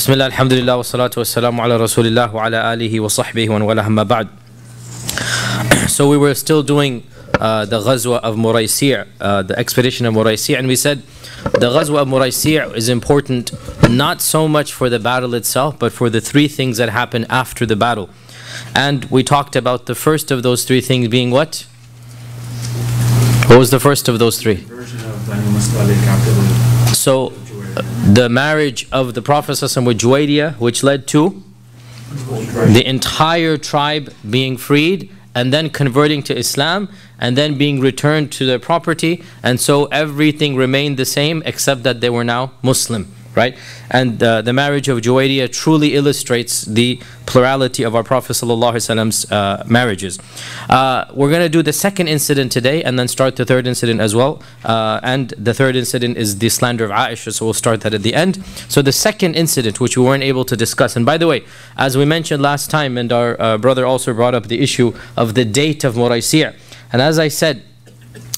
Bismillah, alhamdulillah, wa salatu wa salamu ala Rasulillah wa ala alihi wa sahbihi wa wala hamma ba'd. So we were still doing the Ghazwa of Muraysi', the expedition of Muraysi', and we said the Ghazwa of Muraysi' is important not so much for the battle itself, but for the three things that happen after the battle. And we talked about the first of those three things being what? What was the first of those three? So the marriage of the Prophet ﷺ with Juwayriyah, which led to the entire tribe being freed and then converting to Islam and then being returned to their property, and so everything remained the same except that they were now Muslim, right? And the marriage of Juwayriyah truly illustrates the plurality of our Prophet ﷺ's marriages. We're going to do the second incident today and then start the third incident as well. And the third incident is the slander of Aisha, so we'll start that at the end. So the second incident, which we weren't able to discuss, and by the way, as we mentioned last time, and our brother also brought up the issue of the date of Muraysi'. And as I said,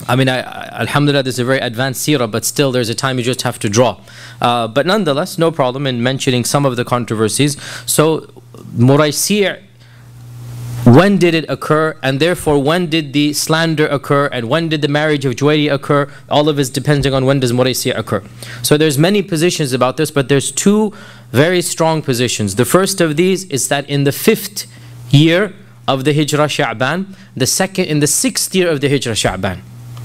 I mean, alhamdulillah, this is a very advanced seerah, but still there's a time you just have to draw. But nonetheless, no problem in mentioning some of the controversies. So Muraysi', when did it occur? And therefore, when did the slander occur? And when did the marriage of Juwayriyah occur? All of it is depending on when does Muraysi' occur. So there's many positions about this, but there's two very strong positions. The first of these is that in the 5th year of the Hijrah Sha'ban, the second in the 6th year of the Hijrah Sha'ban.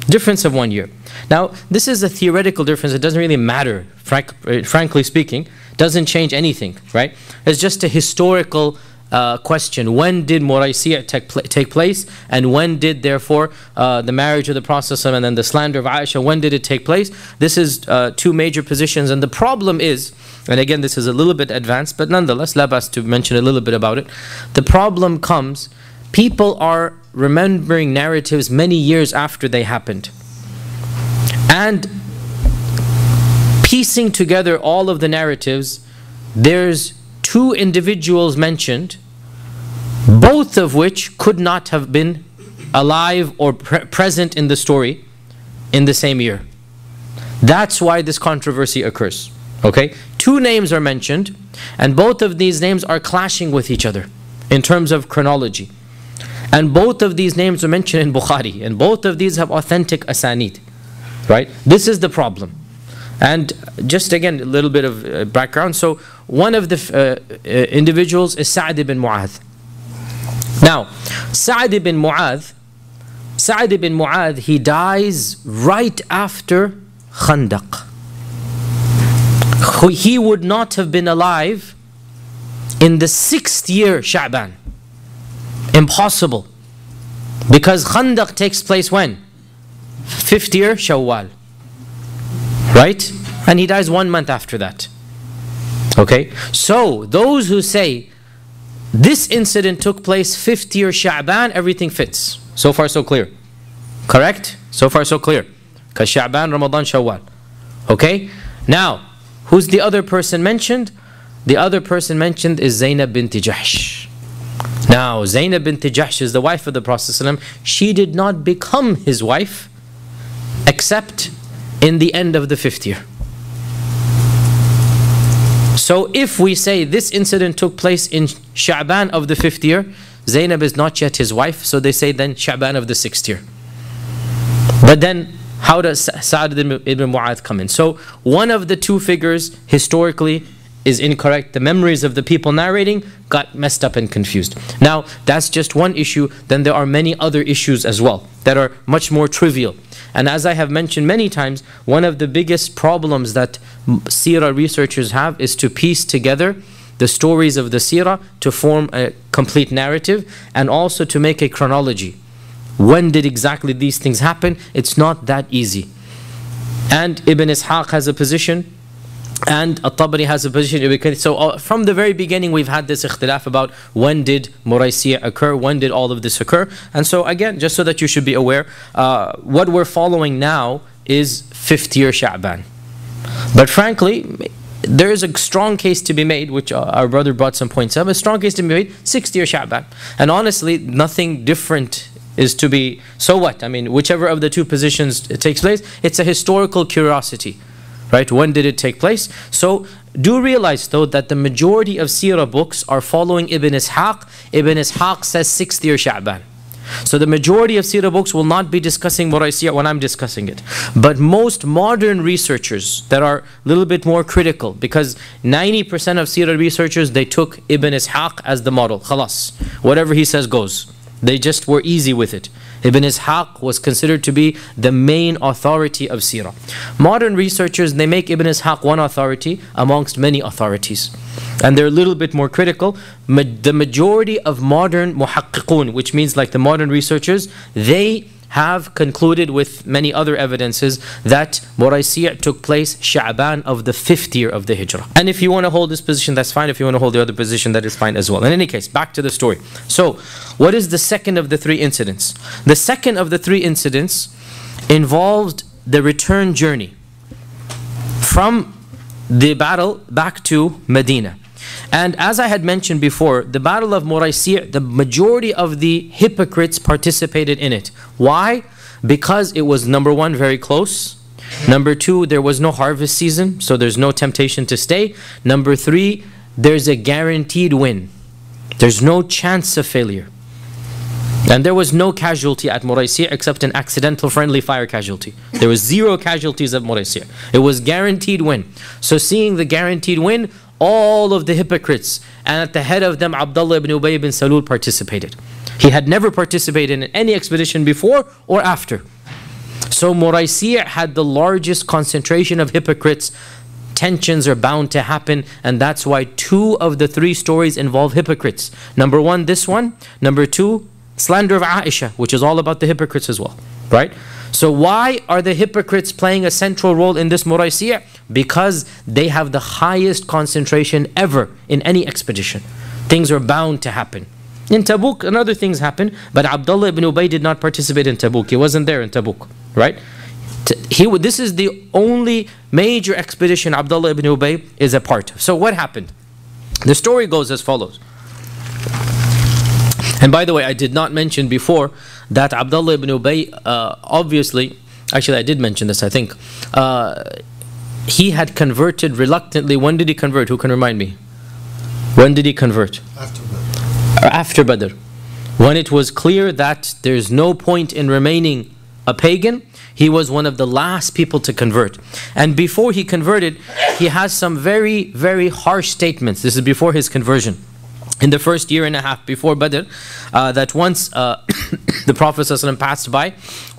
Difference of 1 year. Now, this is a theoretical difference. It doesn't really matter, frankly speaking. Doesn't change anything, right? It's just a historical question. When did Muraysi' take place? And when did, therefore, the marriage of the Prophet and then the slander of Aisha, when did it take place? This is two major positions. And the problem is, and again, this is a little bit advanced, but nonetheless, labas to mention a little bit about it. The problem comes, people are remembering narratives many years after they happened, and piecing together all of the narratives. There's two individuals mentioned, both of which could not have been alive or present in the story in the same year. That's why this controversy occurs. Okay, two names are mentioned, and both of these names are clashing with each other in terms of chronology. And both of these names are mentioned in Bukhari, and both of these have authentic asanid, right? This is the problem. And just again, a little bit of background. So one of the individuals is Sa'd ibn Mu'adh. Now, Sa'd ibn Mu'adh, he dies right after Khandaq. He would not have been alive in the 6th year Sha'ban. Impossible. Because Khandaq takes place when? 5th year Shawwal. Right? And he dies 1 month after that. Okay? So, those who say this incident took place 5th year Sha'ban, everything fits. So far so clear. Correct? So far so clear. Because Sha'ban, Ramadan, Shawwal. Okay? Now, who's the other person mentioned? The other person mentioned is Zainab bint Jahsh. Now, Zainab bint Jahsh is the wife of the Prophet ﷺ. She did not become his wife except in the end of the 5th year. So if we say this incident took place in Sha'ban of the 5th year, Zainab is not yet his wife, so they say then Sha'ban of the 6th year. But then how does Sa'd ibn Mu'adh come in? So one of the two figures historically is incorrect. The memories of the people narrating got messed up and confused. Now, that's just one issue. Then there are many other issues as well that are much more trivial. And as I have mentioned many times, one of the biggest problems that seerah researchers have is to piece together the stories of the seerah to form a complete narrative, and also to make a chronology. When did exactly these things happen? It's not that easy. And Ibn Ishaq has a position, and At-Tabari has a position. So from the very beginning we've had this ikhtilaf about when did Muraysi' occur, when did all of this occur. And so again, just so that you should be aware, what we're following now is 5th year Sha'ban. But frankly, there is a strong case to be made, which our brother brought some points up, a strong case to be made, 6th year Sha'ban. And honestly, nothing different is to be, so what? I mean, whichever of the two positions takes place, it's a historical curiosity. Right? When did it take place? So do realize though that the majority of Seerah books are following Ibn Ishaq. Ibn Ishaq says 6th year Sha'ban. So the majority of Seerah books will not be discussing Muraysiyah when I'm discussing it. But most modern researchers that are a little bit more critical, because 90% of Seerah researchers, they took Ibn Ishaq as the model. Khalas. Whatever he says goes. They just were easy with it. Ibn Ishaq was considered to be the main authority of Seerah. Modern researchers, they make Ibn Ishaq one authority amongst many authorities. And they're a little bit more critical. The majority of modern muhaqqiqun, which means like the modern researchers, they have concluded with many other evidences that Muraysiyah took place Sha'ban of the 5th year of the Hijrah. And if you want to hold this position, that's fine. If you want to hold the other position, that is fine as well. In any case, back to the story. So, what is the second of the 3 incidents? The second of the 3 incidents involved the return journey from the battle back to Medina. And as I had mentioned before, the Battle of Muraysiyah, the majority of the hypocrites participated in it. Why? Because it was, number 1, very close. Number 2, there was no harvest season, so there's no temptation to stay. Number 3, there's a guaranteed win. There's no chance of failure. And there was no casualty at Muraysiyah except an accidental friendly fire casualty. There was 0 casualties at Muraysiyah. It was guaranteed win. So seeing the guaranteed win, all of the hypocrites, and at the head of them Abdullah ibn Übeyy ibn Salul participated. He had never participated in any expedition before or after. So Muraysiyah had the largest concentration of hypocrites. Tensions are bound to happen, and that's why 2 of the 3 stories involve hypocrites. Number 1, this one. Number 2, slander of Aisha, which is all about the hypocrites as well, right? So why are the hypocrites playing a central role in this Muraysiyah? Because they have the highest concentration ever in any expedition. Things are bound to happen. In Tabuk, and other things happen, but Abdullah ibn Übeyy did not participate in Tabuk. He wasn't there in Tabuk, right? This is the only major expedition Abdullah ibn Übeyy is a part of. So what happened? The story goes as follows. And by the way, I did not mention before that Abdullah ibn Übeyy, obviously, actually I did mention this, I think. He had converted reluctantly. When did he convert? Who can remind me? When did he convert? After Badr. After Badr. When it was clear that there's no point in remaining a pagan, he was one of the last people to convert. And before he converted, he has some very, very harsh statements. This is before his conversion. In the first 1.5 years before Badr, that once the Prophet ﷺ passed by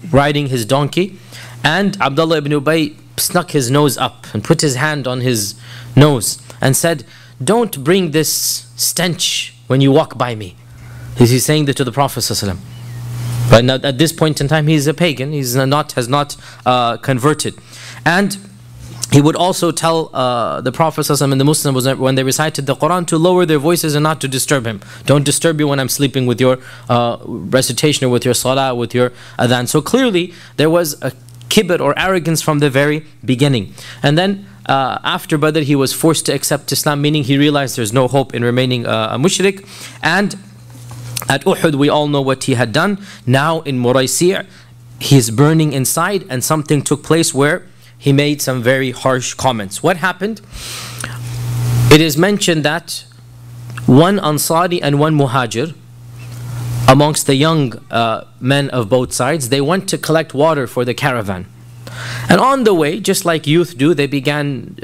riding his donkey, and Abdullah ibn Übeyy snuck his nose up and put his hand on his nose and said, "Don't bring this stench when you walk by me." He's saying that to the Prophet ﷺ. But now, at this point in time, he's a pagan. Has not converted. And he would also tell the Prophet ﷺ and the Muslims when they recited the Quran to lower their voices and not to disturb him. Don't disturb me when I'm sleeping with your recitation or with your salah, with your adhan. So clearly there was a kibr or arrogance from the very beginning. And then after Badr he was forced to accept Islam, meaning he realized there's no hope in remaining a mushrik. And at Uhud we all know what he had done. Now in Muraysiyah he's burning inside, and something took place where he made some very harsh comments. What happened? It is mentioned that 1 Ansari and 1 Muhajir, amongst the young men of both sides, they went to collect water for the caravan. And on the way, just like youth do, they began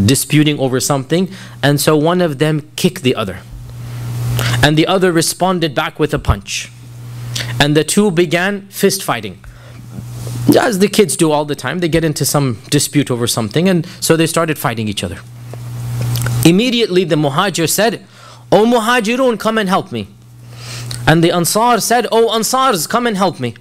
disputing over something, and so one of them kicked the other. And the other responded back with a punch. And the 2 began fist fighting. As the kids do all the time, they get into some dispute over something, and so they started fighting each other. Immediately the Muhajir said, "O Muhajirun, come and help me." And the Ansar said, "O Ansars, come and help me."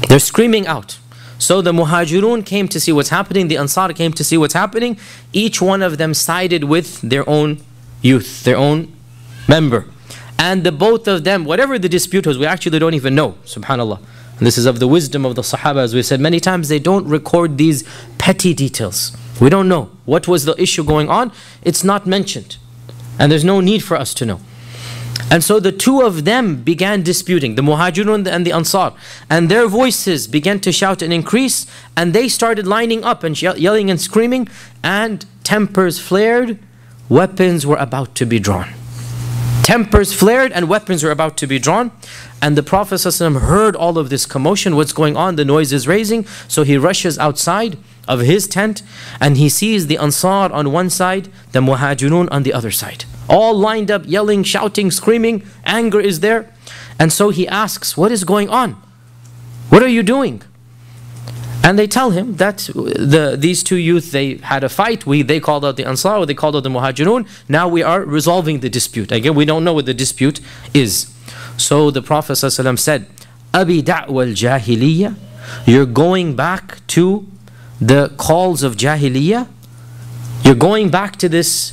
They're screaming out. So the Muhajirun came to see what's happening, the Ansar came to see what's happening. Each one of them sided with their own youth, their own member. And the both of them, whatever the dispute was, we actually don't even know, subhanAllah. And this is of the wisdom of the Sahaba, as we said many times, they don't record these petty details. We don't know what was the issue going on. It's not mentioned. And there's no need for us to know. And so the two of them began disputing, the Muhajirun and the Ansar. And their voices began to shout and increase. And they started lining up and yelling and screaming. And tempers flared, weapons were about to be drawn. Tempers flared and weapons were about to be drawn. And the Prophet ﷺ heard all of this commotion, what's going on, the noise is raising. So he rushes outside of his tent and he sees the Ansar on one side, the Muhajirun on the other side. All lined up, yelling, shouting, screaming, anger is there. And so he asks, what is going on? What are you doing? And they tell him that these two youth, they had a fight. They called out the Ansar, or they called out the Muhajirun. Now we are resolving the dispute. Again, we don't know what the dispute is. So the Prophet ﷺ said, Abi da'wa al-jahiliyyah, you're going back to the calls of Jahiliyyah. You're going back to this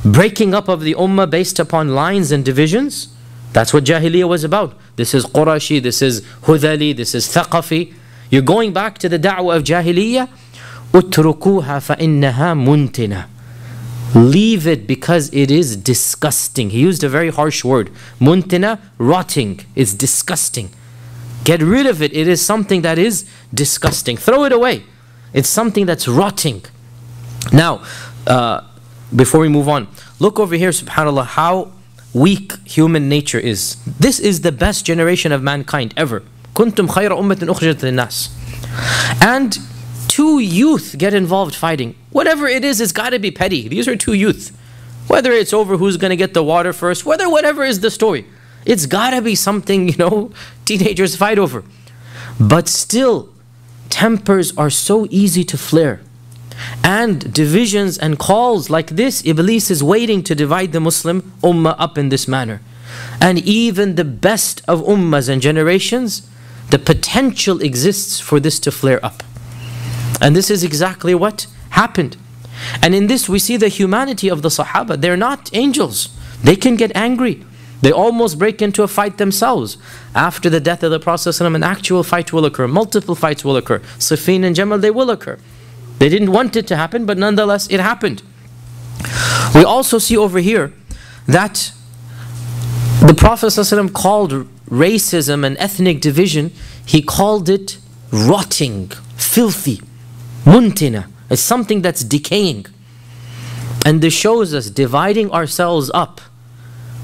breaking up of the ummah based upon lines and divisions. That's what Jahiliyyah was about. This is Qurashi, this is Hudali, this is Thaqafi. You're going back to the da'wah of Jahiliyyah. Utrukuha fa innaha muntina. Leave it because it is disgusting. He used a very harsh word. Muntina, rotting. It's disgusting. Get rid of it. It is something that is disgusting. Throw it away. It's something that's rotting. Now, before we move on, look over here, subhanAllah, how weak human nature is. This is the best generation of mankind ever. Kuntum khayra ummatin ukhrijat linnas. And two youth get involved fighting. Whatever it is, it's got to be petty. These are two youth. Whether it's over who's going to get the water first, whatever is the story, it's got to be something, teenagers fight over. But still, tempers are so easy to flare. And divisions and calls like this, Iblis is waiting to divide the Muslim ummah up in this manner. And even the best of ummahs and generations, the potential exists for this to flare up. And this is exactly what happened. And in this we see the humanity of the Sahaba. They're not angels. They can get angry. They almost break into a fight themselves. After the death of the Prophet ﷺ, an actual fight will occur. Multiple fights will occur. Siffin and Jamal, they will occur. They didn't want it to happen, but nonetheless it happened. We also see over here that the Prophet ﷺ called racism and ethnic division, he called it rotting, filthy, muntina. It's something that's decaying. And this shows us dividing ourselves up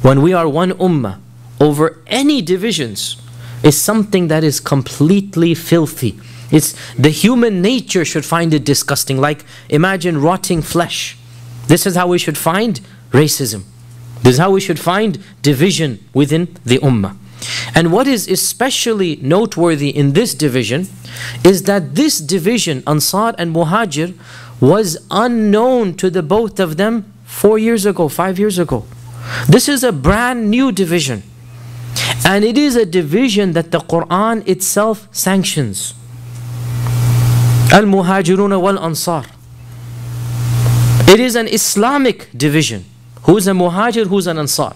when we are one ummah over any divisions is something that is completely filthy. It's the human nature should find it disgusting. Like imagine rotting flesh. This is how we should find racism. This is how we should find division within the ummah. And what is especially noteworthy in this division is that this division, Ansar and Muhajir, was unknown to the both of them 4 years ago, 5 years ago. This is a brand new division. And it is a division that the Quran itself sanctions. Al-Muhajirun wal-Ansar. It is an Islamic division. Who's a Muhajir, who's an Ansar.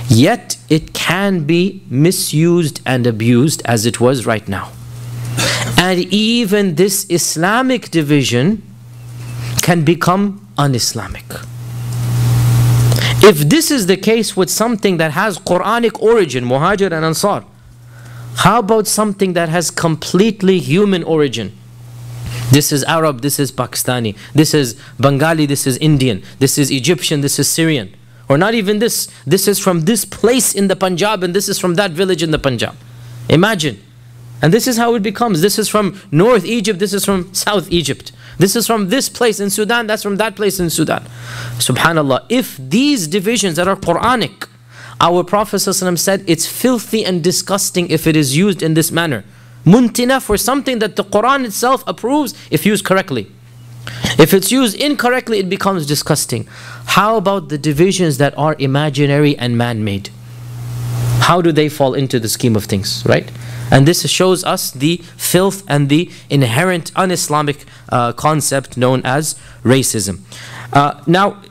Yet it can be misused and abused as it was right now. And even this Islamic division can become un-Islamic. If this is the case with something that has Quranic origin, Muhajir and Ansar, how about something that has completely human origin? This is Arab, this is Pakistani, this is Bengali, this is Indian, this is Egyptian, this is Syrian. Or not even this. This is from this place in the Punjab and this is from that village in the Punjab. Imagine. And this is how it becomes. This is from North Egypt, this is from South Egypt. This is from this place in Sudan, that's from that place in Sudan. Subhanallah. If these divisions that are Quranic, our Prophet ﷺ said it's filthy and disgusting if it is used in this manner. Muntina, for something that the Quran itself approves if used correctly. If it's used incorrectly, it becomes disgusting. How about the divisions that are imaginary and man-made? How do they fall into the scheme of things, right? And this shows us the filth and the inherent un-Islamic concept known as racism. Now,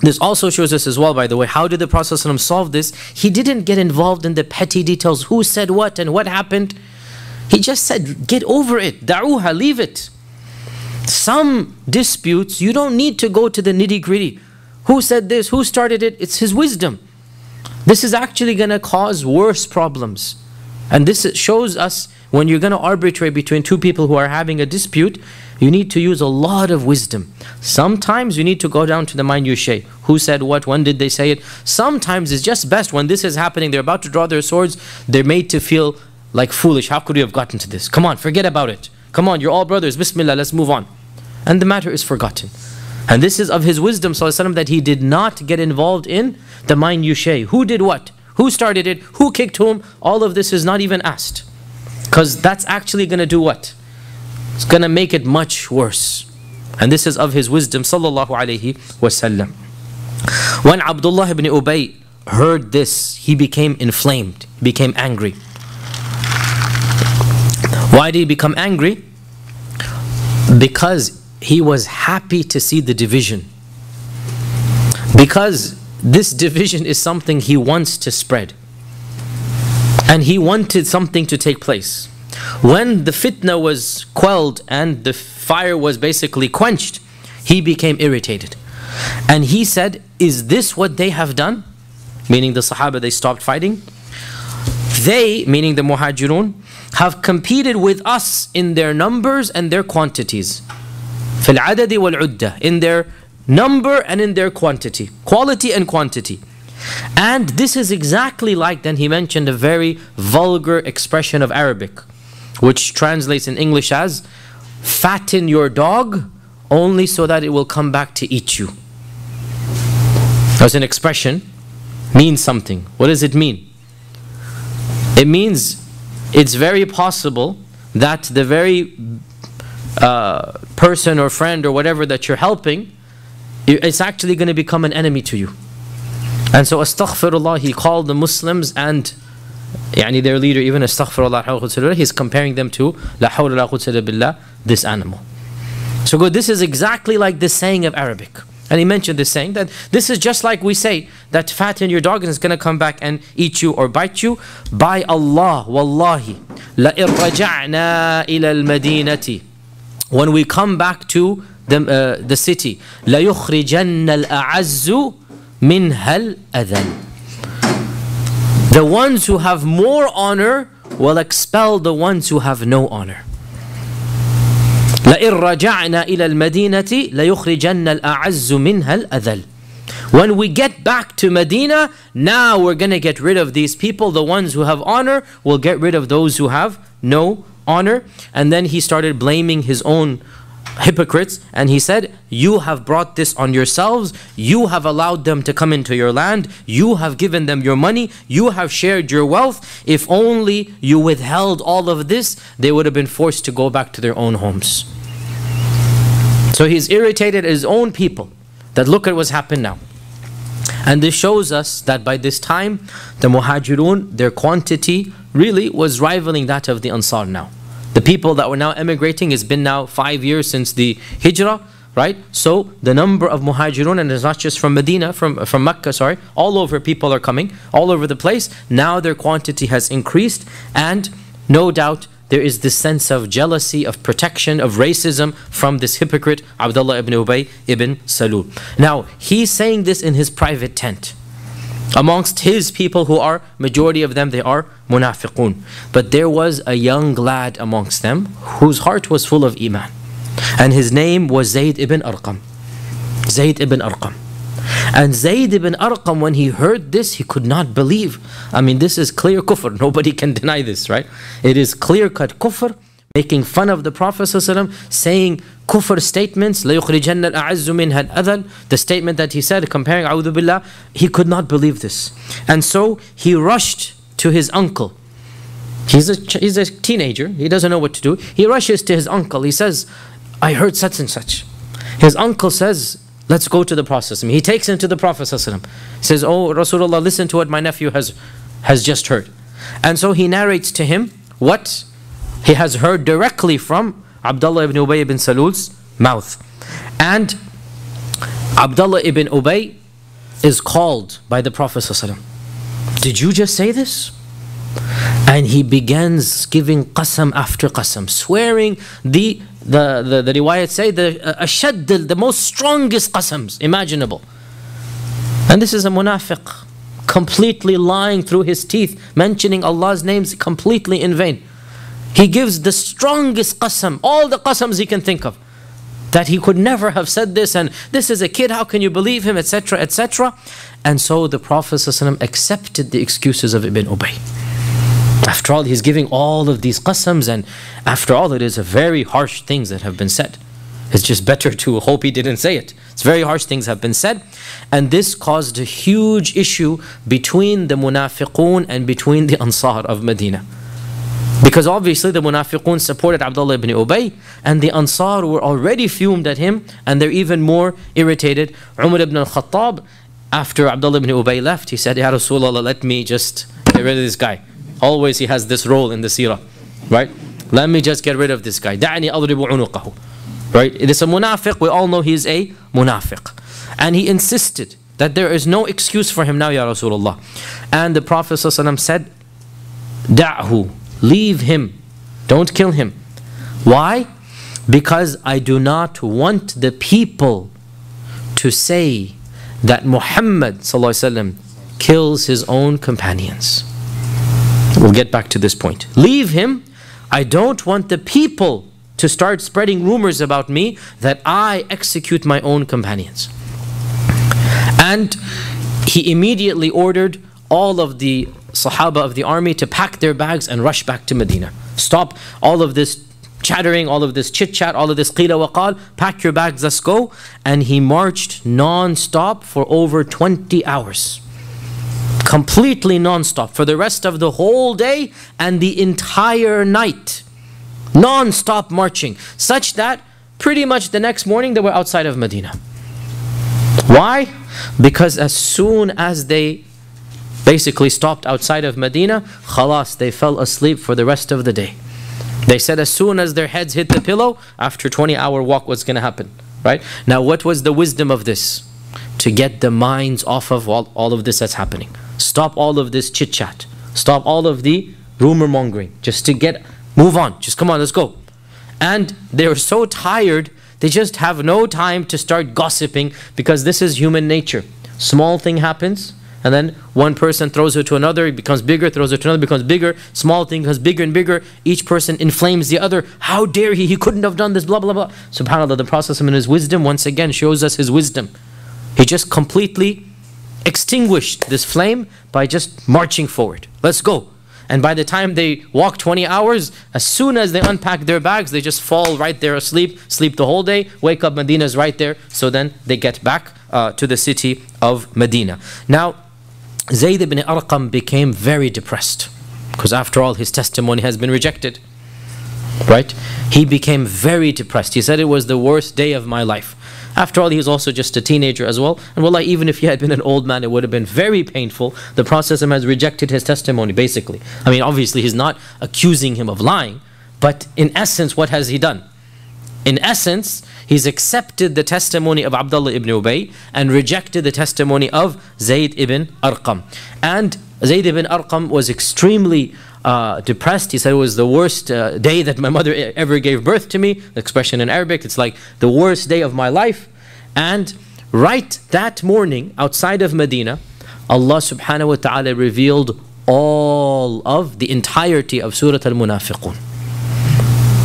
this also shows us as well, by the way, how did the Prophet ﷺ solve this? He didn't get involved in the petty details, who said what and what happened. He just said, get over it, da'uha, leave it. Some disputes, you don't need to go to the nitty-gritty. Who said this? Who started it? It's his wisdom. This is actually going to cause worse problems. And this shows us when you're going to arbitrate between two people who are having a dispute, you need to use a lot of wisdom. Sometimes you need to go down to the minutiae. Who said what? When did they say it? Sometimes it's just best when this is happening, they're about to draw their swords, they're made to feel like foolish. How could we have gotten to this? Come on, forget about it. Come on, you're all brothers. Bismillah, let's move on. And the matter is forgotten. And this is of his wisdom, ﷺ, that he did not get involved in the minutiae. Who did what? Who started it? Who kicked whom? All of this is not even asked. Because that's actually going to do what? It's going to make it much worse. And this is of his wisdom, sallallahu alayhi wasallam. When Abdullah ibn Übeyy heard this, he became inflamed, became angry. Why did he become angry? Because he was happy to see the division. Because this division is something he wants to spread. And he wanted something to take place. When the fitna was quelled and the fire was basically quenched, he became irritated. And he said, is this what they have done? Meaning the Sahaba, they stopped fighting. They, meaning the Muhajirun, have competed with us in their numbers and their quantities. فِي الْعَدَدِ وَالْعُدَّةِ, in their number and in their quantity. Quality and quantity. And this is exactly like, then he mentioned a very vulgar expression of Arabic, which translates in English as, fatten your dog only so that it will come back to eat you. That's an expression, means something. What does it mean? It means it's very possible that the very person or friend or whatever that you're helping, it's actually going to become an enemy to you. And so astaghfirullah, he called the Muslims and their leader, even astaghfirullah, he's comparing them to la hawla la quwwata illa billah, this animal. So good, this is exactly like this saying of Arabic. And he mentioned this saying, that this is just like we say that fatten your dog and it's going to come back and eat you or bite you. By Allah, wallahi, لَإِن رَجَعْنَا إِلَى الْمَدِينَةِ, when we come back to the city, لَيُخْرِجَنَّ الْأَعَزُّ مِنْهَا الْأَذَلُ, the ones who have more honor will expel the ones who have no honor. لَإِن رَجَعْنَا إِلَى الْمَدِينَةِ لَيُخْرِجَنَّ الْأَعَزُّ مِنْهَا الْأَذَلُ. When we get back to Medina, now we're going to get rid of these people. The ones who have honor will get rid of those who have no honor. And then he started blaming his own hypocrites, and he said, you have brought this on yourselves, you have allowed them to come into your land, you have given them your money, you have shared your wealth. If only you withheld all of this, they would have been forced to go back to their own homes. So he's irritated at his own people, that look at what's happened now. And this shows us that by this time, the Muhajirun, their quantity really was rivaling that of the Ansar now. The people that were now emigrating, it's been now 5 years since the Hijrah, right? So the number of Muhajirun, and it's not just from Medina, from Mecca, sorry, all over people are coming, all over the place. Now their quantity has increased, and no doubt there is this sense of jealousy, of protection, of racism from this hypocrite, Abdullah ibn Übeyy ibn Salul. Now, he's saying this in his private tent, amongst his people who are, majority of them, they are munafiqun. But there was a young lad amongst them whose heart was full of iman. And his name was Zayd ibn Arqam. Zayd ibn Arqam. And Zayd ibn Arqam, when he heard this, he could not believe. I mean, this is clear kufr. Nobody can deny this, right? It is clear-cut kufr, making fun of the Prophet ﷺ, saying kufr statements, لَيُخْرِجَنَّ الْأَعَزُّ مِنْهَا الْأَذَلُ, the statement that he said, comparing A'udhu Billah, he could not believe this. And so he rushed to his uncle. He's a teenager, he doesn't know what to do. He rushes to his uncle, he says, I heard such and such. His uncle says, let's go to the Prophet. He takes him to the Prophet. He says, oh Rasulullah, listen to what my nephew has just heard. And so he narrates to him what he has heard directly from Abdullah ibn Übeyy ibn Salul's mouth. And Abdullah ibn Übeyy is called by the Prophet. Did you just say this? And he begins giving qasam after qasam, swearing the riwayat say the most strongest qasams imaginable. And this is a munafiq completely lying through his teeth, mentioning Allah's names completely in vain. He gives the strongest qasam, all the qasams he can think of, that he could never have said this, and this is a kid, how can you believe him, etc., etc. And so the Prophet ﷺ accepted the excuses of Ibn Ubayy. After all, he's giving all of these qasams, and after all, it is a very harsh things that have been said. It's just better to hope he didn't say it. It's very harsh things have been said. And this caused a huge issue between the Munafiqun and between the Ansar of Medina. Because obviously the Munafiqun supported Abdullah ibn Ubayy, and the Ansar were already fumed at him, and they're even more irritated. Umar ibn al-Khattab, after Abdullah ibn Ubayy left, he said, Ya Rasulullah, let me just get rid of this guy. Always he has this role in the seerah, right? Let me just get rid of this guy. دعني أضرب عنقه. Right? It is a munafiq. We all know he is a munafiq. And he insisted that there is no excuse for him now, Ya Rasulullah. And the Prophet ﷺ said, Da'hu, leave him. Don't kill him. Why? Because I do not want the people to say that Muhammad ﷺ kills his own companions. We'll get back to this point. Leave him. I don't want the people to start spreading rumors about me that I execute my own companions. And he immediately ordered all of the Sahaba of the army to pack their bags and rush back to Medina. Stop all of this chattering, all of this chit-chat, all of this qila wa qal. Pack your bags, let's go. And he marched non-stop for over 20 hours. Completely non-stop for the rest of the whole day and the entire night. Non-stop marching, such that pretty much the next morning they were outside of Medina. Why? Because as soon as they basically stopped outside of Medina, khalas, they fell asleep for the rest of the day. They said as soon as their heads hit the pillow, after 20-hour walk, what's going to happen? Right? Now, what was the wisdom of this? To get the minds off of all of this that's happening. Stop all of this chit-chat. Stop all of the rumor-mongering. Just to move on. Just come on, let's go. And they were so tired, they just have no time to start gossiping, because this is human nature. Small thing happens, and then one person throws it to another, it becomes bigger, throws it to another, it becomes bigger. Small thing becomes bigger and bigger. Each person inflames the other. How dare he couldn't have done this, blah, blah, blah. SubhanAllah, the Prophet in his wisdom once again shows us his wisdom. He just completely extinguished this flame by just marching forward. Let's go. And by the time they walk 20 hours, as soon as they unpack their bags, they just fall right there asleep, sleep the whole day, wake up, Medina's right there. So then they get back to the city of Medina. Now, Zayd ibn Arqam became very depressed, because after all, his testimony has been rejected. Right? He became very depressed. He said it was the worst day of my life. After all, he was also just a teenager as well. And wallah, even if he had been an old man, it would have been very painful. The Prophet has rejected his testimony, basically. I mean, obviously, he's not accusing him of lying. But in essence, what has he done? In essence, he's accepted the testimony of Abdullah ibn Ubayy and rejected the testimony of Zayd ibn Arqam. And Zayd ibn Arqam was extremely depressed. He said it was the worst day that my mother ever gave birth to me. The expression in Arabic, it's like the worst day of my life. And right that morning, outside of Medina, Allah subhanahu wa ta'ala revealed all of the entirety of Surah Al-Munafiqun.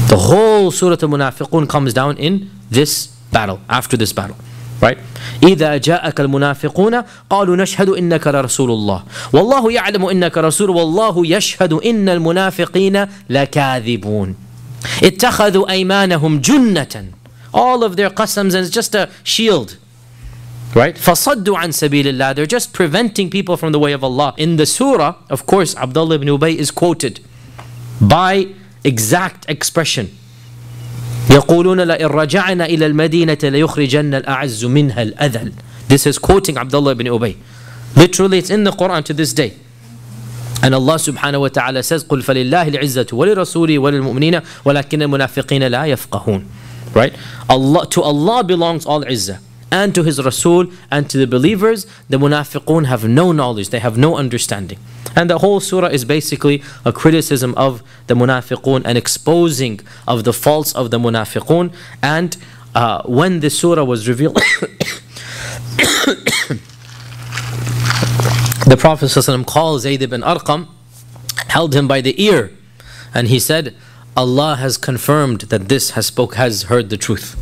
The whole Surah Al-Munafiqun comes down in this battle, after this battle. Right? إذا جاءك المنافقون قالوا نشهد إنك لرسول الله والله يعلم إنك رسول والله يشهد إن المنافقين لكاذبون اتخذوا أيمانهم جنة. All of their qasams, and it's just a shield. Right? فصدوا عن سبيل الله. They're just preventing people from the way of Allah. In the surah, of course, Abdullah ibn Ubayy is quoted by exact expression. يقولون لئن رجعنا إلى المدينة ليخرجن الأعز منها الأذل. This is quoting Abdullah ibn Ubayy. Literally, it's in the Quran to this day. And Allah subhanahu wa ta'ala says, قُلْ فَلِلَّهِ الْعِزَّةُ وَلِرَسُولِهِ وَلِلْمُؤْمِنِينَ وَلَكِنَّ الْمُنَافِقِينَ لَا يَفْقَهُونَ. Right? To Allah belongs all izzah, and to His Rasul, and to the believers. The munafiqun have no knowledge, they have no understanding. And the whole surah is basically a criticism of the munafiqun and exposing of the faults of the munafiqun. And when the surah was revealed, the Prophet ﷺ called Zayd ibn Arqam, held him by the ear, and he said, Allah has confirmed that this has heard the truth.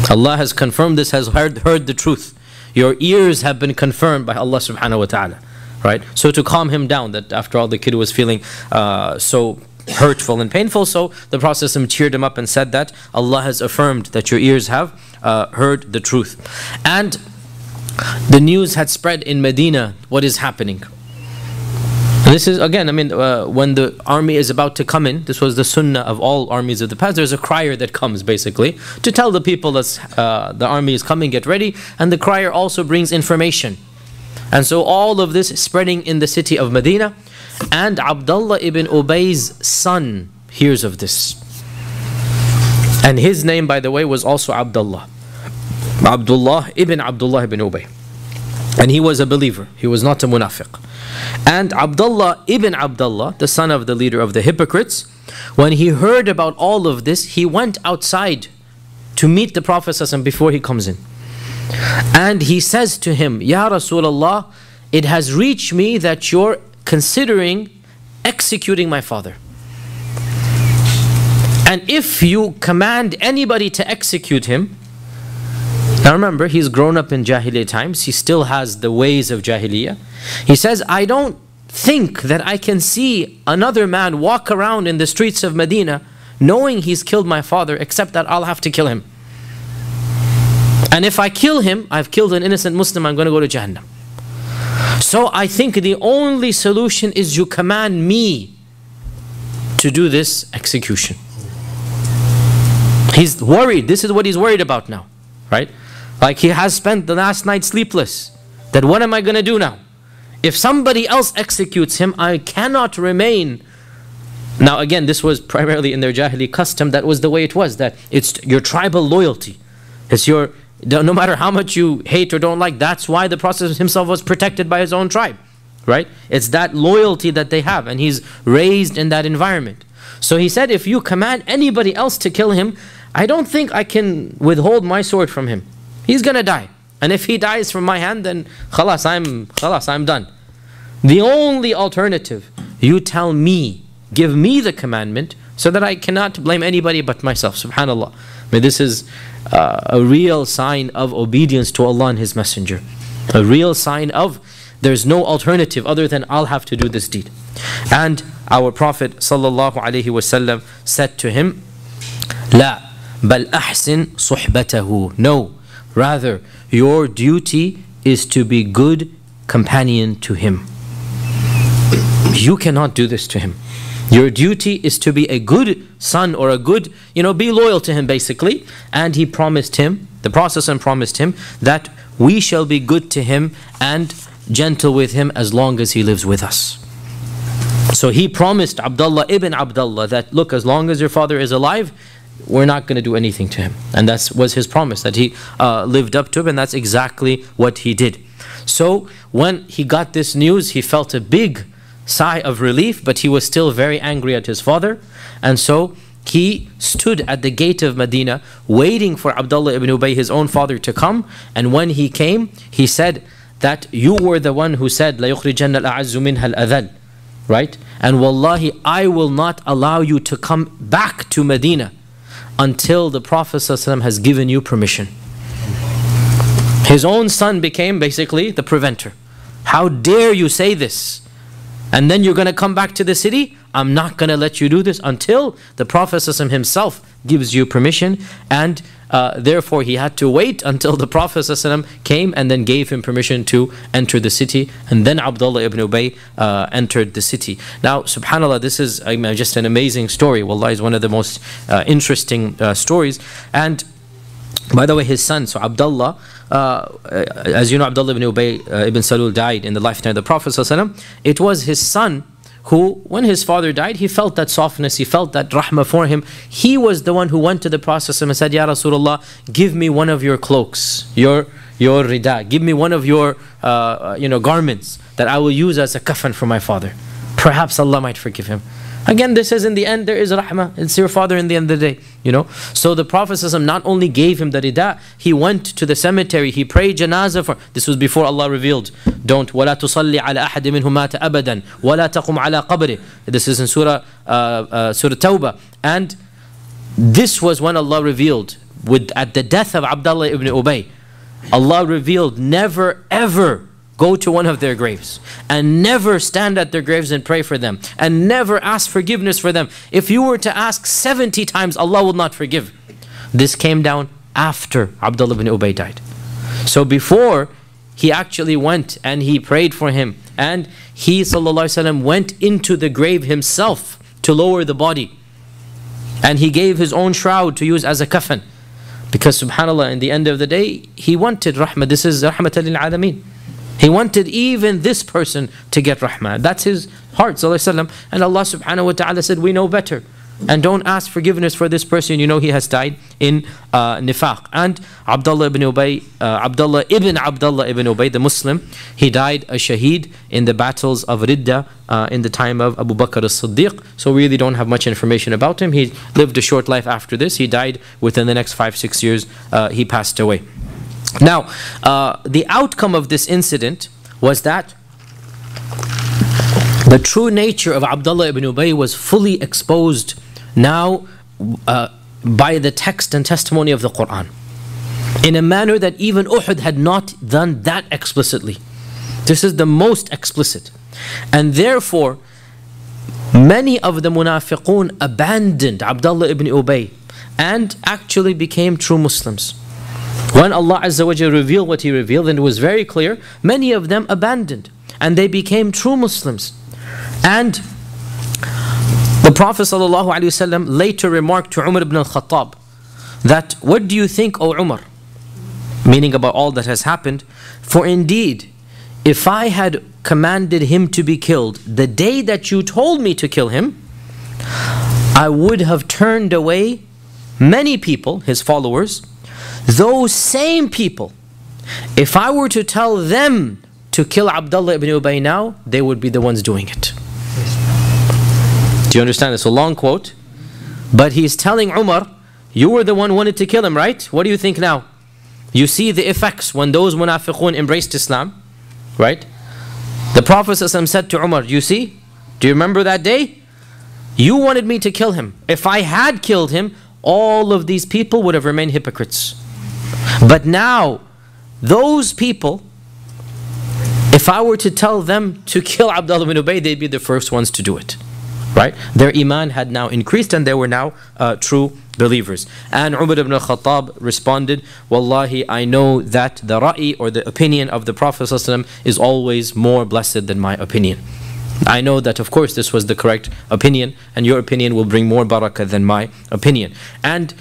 Allah has confirmed this has heard the truth. Your ears have been confirmed by Allah subhanahu wa ta'ala. Right? So to calm him down, that after all the kid was feeling so hurtful and painful, so the Prophet ﷺ cheered him up and said that Allah has affirmed that your ears have heard the truth. And the news had spread in Medina, what is happening. And this is, again, when the army is about to come in, this was the sunnah of all armies of the past, there's a crier that comes basically to tell the people that the army is coming, get ready, and the crier also brings information. And so all of this is spreading in the city of Medina, and Abdullah ibn Ubay's son hears of this. And his name, by the way, was also Abdullah. Abdullah ibn Ubay. And he was a believer. He was not a munafiq. And Abdullah ibn Abdullah, the son of the leader of the hypocrites, when he heard about all of this, he went outside to meet the Prophet ﷺ before he comes in. And he says to him, Ya Rasulullah, it has reached me that you're considering executing my father. And if you command anybody to execute him, now remember, he's grown up in Jahiliyyah times, he still has the ways of Jahiliyyah. He says, I don't think that I can see another man walk around in the streets of Medina knowing he's killed my father, except that I'll have to kill him. And if I kill him, I've killed an innocent Muslim, I'm going to go to Jahannam. So I think the only solution is you command me to do this execution. He's worried. This is what he's worried about now, right? Like he has spent the last night sleepless. That what am I going to do now? If somebody else executes him, I cannot remain. Now again, this was primarily in their Jahili custom. That was the way it was. That it's your tribal loyalty. It's your, no matter how much you hate or don't like, that's why the Prophet himself was protected by his own tribe. Right? It's that loyalty that they have. And he's raised in that environment. So he said, if you command anybody else to kill him, I don't think I can withhold my sword from him. He's going to die. And if he dies from my hand, then khalas, I'm done. The only alternative, you tell me, give me the commandment, so that I cannot blame anybody but myself. Subhanallah. This is a real sign of obedience to Allah and His Messenger. A real sign of there's no alternative other than I'll have to do this deed. And our Prophet ﷺ said to him, La, bal ahsin suhbatahu. No, rather, your duty is to be good companion to him. You cannot do this to him. Your duty is to be a good son or a good, be loyal to him basically. And he promised him, the Prophet promised him, that we shall be good to him and gentle with him as long as he lives with us. So he promised Abdullah ibn Abdullah that, look, as long as your father is alive, we're not going to do anything to him. And that was his promise that he lived up to, and that's exactly what he did. So when he got this news, he felt a big sigh of relief, but he was still very angry at his father. And so he stood at the gate of Medina waiting for Abdullah ibn Ubayy, his own father, to come. And when he came, he said that you were the one who said, La yukhrijanna al-a'azzu minha al-adhal. Right? And wallahi, I will not allow you to come back to Medina until the Prophet ﷺ has given you permission. His own son became basically the preventer. How dare you say this? And then you're going to come back to the city? I'm not going to let you do this until the Prophet ﷺ himself gives you permission. And therefore he had to wait until the Prophet ﷺ came and then gave him permission to enter the city. And then Abdullah ibn Ubayy entered the city. Now, subhanAllah, this is just an amazing story. Wallah, is one of the most interesting stories. And by the way, his son, so Abdullah, as you know, Abdullah ibn Ubayy ibn Salul died in the lifetime of the Prophet ﷺ. It was his son who, when his father died, he felt that softness, he felt that rahmah for him. He was the one who went to the Prophet and said, Ya Rasulullah, give me one of your cloaks, your rida, give me one of your garments that I will use as a kafan for my father. Perhaps Allah might forgive him. Again, this is in the end, there is rahmah. It's your father in the end of the day, you know. So the Prophet ﷺ not only gave him the rida, he went to the cemetery, he prayed janazah for, this was before Allah revealed, don't, وَلَا تُصَلِّ عَلَى أَحَدٍ مِّنْهُ مَاتَ أَبَدًا وَلَا تَقُمْ عَلَى قَبْرِهِ. This is in Surah Tawbah. And this was when Allah revealed, at the death of Abdullah ibn Ubayy, Allah revealed, never ever go to one of their graves, and never stand at their graves and pray for them, and never ask forgiveness for them. If you were to ask 70 times, Allah will not forgive. This came down after Abdullah ibn Ubayy died. So before, he actually went and he prayed for him, and he ﷺ went into the grave himself to lower the body, and he gave his own shroud to use as a kafan, because subhanallah, in the end of the day, he wanted rahmah. This is rahmatan lil alameen. He wanted even this person to get rahmah. That's his heart, sallallahu alaihi wasallam. And Allah subhanahu wa ta'ala said, we know better. And don't ask forgiveness for this person, you know he has died in nifaq. And Abdullah ibn Ubayy, Abdullah ibn Ubayy, the Muslim, he died a shaheed in the battles of Ridda in the time of Abu Bakr as-Siddiq. So we really don't have much information about him. He lived a short life after this. He died within the next 5-6 years. He passed away. Now, the outcome of this incident was that the true nature of Abdullah ibn Ubayy was fully exposed now by the text and testimony of the Quran, in a manner that even Uhud had not done that explicitly. This is the most explicit. And therefore, many of the munafiqun abandoned Abdullah ibn Ubayy and actually became true Muslims. When Allah Azza wa Jalla revealed what He revealed, and it was very clear, many of them abandoned and they became true Muslims. And the Prophet ﷺ later remarked to Umar ibn al-Khattab that, what do you think, O Umar? Meaning about all that has happened. For indeed, if I had commanded him to be killed the day that you told me to kill him, I would have turned away many people, his followers. Those same people, if I were to tell them to kill Abdullah ibn Ubayy now, they would be the ones doing it. Do you understand? It's a long quote, but he's telling Umar, you were the one who wanted to kill him, right? What do you think now? You see the effects when those munafiqun embraced Islam, right? The Prophet ﷺ said to Umar, you see, do you remember that day? You wanted me to kill him. If I had killed him, all of these people would have remained hypocrites. But now, those people, if I were to tell them to kill Abdullah ibn Ubayy, they'd be the first ones to do it. Right? Their iman had now increased and they were now true believers. And Umar ibn al-Khattab responded, Wallahi, I know that the ra'i, or the opinion of the Prophet ﷺ, is always more blessed than my opinion. I know that of course this was the correct opinion, and your opinion will bring more barakah than my opinion. And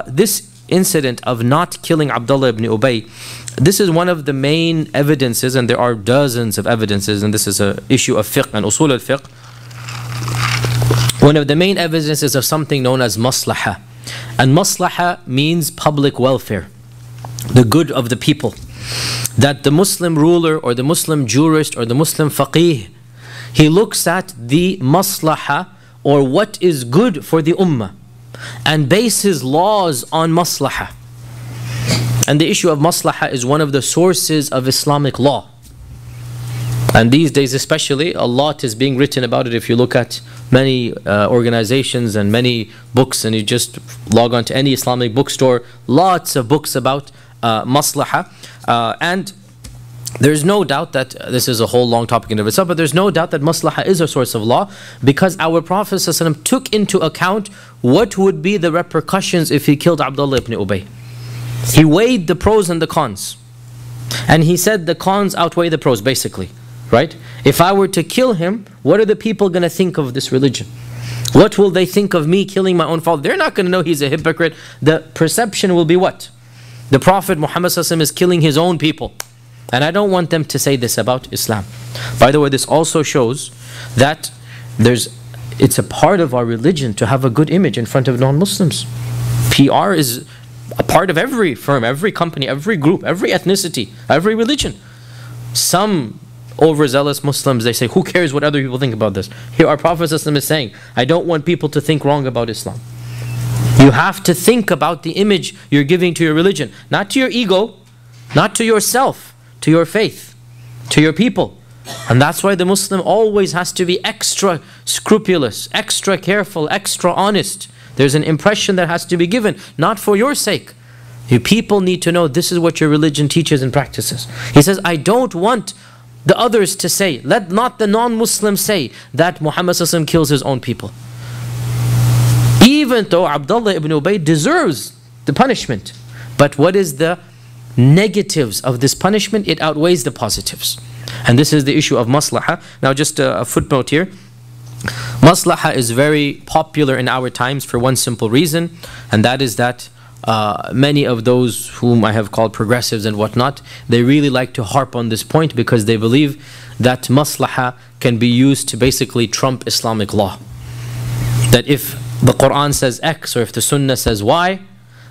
this incident of not killing Abdullah ibn Ubayy, this is one of the main evidences, and there are dozens of evidences, and this is an issue of fiqh and usul al-fiqh. One of the main evidences of something known as maslaha. And maslaha means public welfare, the good of the people. That the Muslim ruler or the Muslim jurist or the Muslim faqih, he looks at the maslaha, or what is good for the ummah, and bases laws on maslaha. And the issue of maslaha is one of the sources of Islamic law. And these days especially, a lot is being written about it. If you look at many organizations and many books, and you just log on to any Islamic bookstore, lots of books about maslaha. And there's no doubt that, this is a whole long topic in of itself, but there's no doubt that maslaha is a source of law, because our Prophet ﷺ took into account what would be the repercussions if he killed Abdullah ibn Ubayy. He weighed the pros and the cons, and he said the cons outweigh the pros, basically. Right? If I were to kill him, what are the people going to think of this religion? What will they think of me killing my own father? They're not going to know he's a hypocrite. The perception will be what? The Prophet Muhammad ﷺ is killing his own people. And I don't want them to say this about Islam. By the way, this also shows that it's a part of our religion to have a good image in front of non-Muslims. PR is a part of every firm, every company, every group, every ethnicity, every religion. Some overzealous Muslims, they say, who cares what other people think about this? Here our Prophet ﷺ is saying, I don't want people to think wrong about Islam. You have to think about the image you're giving to your religion, not to your ego, not to yourself, to your faith, to your people. And that's why the Muslim always has to be extra scrupulous, extra careful, extra honest. There's an impression that has to be given, not for your sake. You people need to know this is what your religion teaches and practices. He says, I don't want the others to say, let not the non-Muslims say that Muhammad ﷺ kills his own people. Even though Abdullah ibn Übeyy deserves the punishment. But what is the negatives of this punishment? It outweighs the positives. And this is the issue of maslaha. Now just a footnote here. Maslaha is very popular in our times for one simple reason, and that is that many of those whom I have called progressives and whatnot, they really like to harp on this point because they believe that maslaha can be used to basically trump Islamic law. That if the Quran says X or if the Sunnah says Y,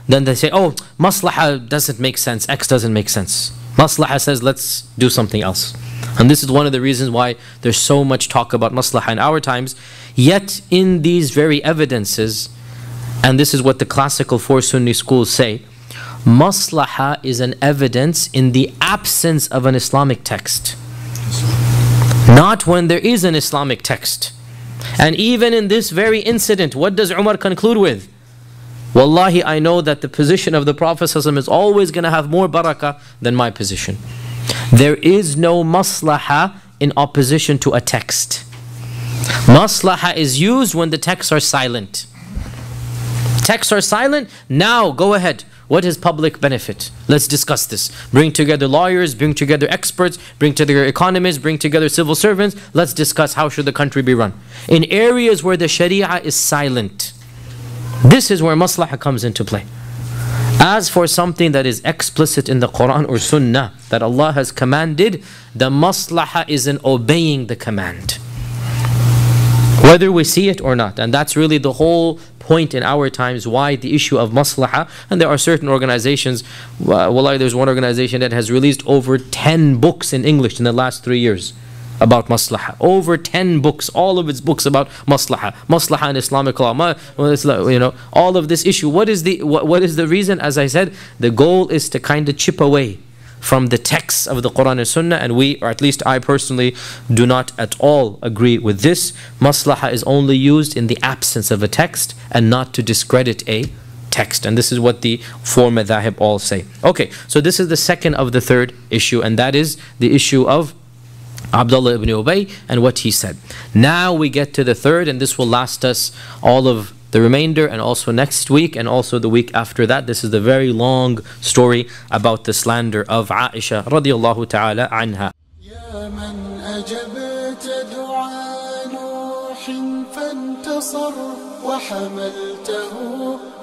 then they say, oh, maslaha doesn't make sense, X doesn't make sense. Maslaha says let's do something else. And this is one of the reasons why there's so much talk about maslaha in our times. Yet in these very evidences, and this is what the classical four Sunni schools say, maslaha is an evidence in the absence of an Islamic text, not when there is an Islamic text. And even in this very incident, what does Umar conclude with? Wallahi, I know that the position of the Prophet ﷺ is always going to have more barakah than my position. There is no maslaha in opposition to a text. Maslaha is used when the texts are silent. Texts are silent, now go ahead. What is public benefit? Let's discuss this. Bring together lawyers, bring together experts, bring together economists, bring together civil servants. Let's discuss how should the country be run. In areas where the Sharia is silent, this is where maslaha comes into play. As for something that is explicit in the Quran or Sunnah, that Allah has commanded, the maslaha is in obeying the command, whether we see it or not. And that's really the whole point in our times why the issue of maslaha. And there are certain organizations, wallahi, there's one organization that has released over 10 books in English in the last 3 years about maslaha. Over 10 books, all of its books about maslaha. Maslaha in Islamic law, you know, all of this issue. What is the reason? As I said, the goal is to kind of chip away from the texts of the Quran and Sunnah, and we, or at least I personally, do not at all agree with this. Maslaha is only used in the absence of a text and not to discredit a text. And this is what the four madhahib all say. Okay, so this is the second of the third issue, and that is the issue of Abdullah ibn Übeyy and what he said. Now we get to the third, and this will last us all of the remainder and also next week and also the week after that. This is the very long story about the slander of Aisha radiallahu ta'ala anha. يا من أجبت دعاء نوح فانتصر وحملته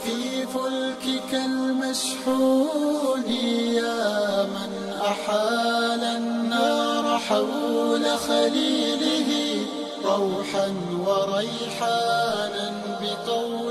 في فلكك المشحون يا من أحال النار حول خليله روحا وريحانا بطول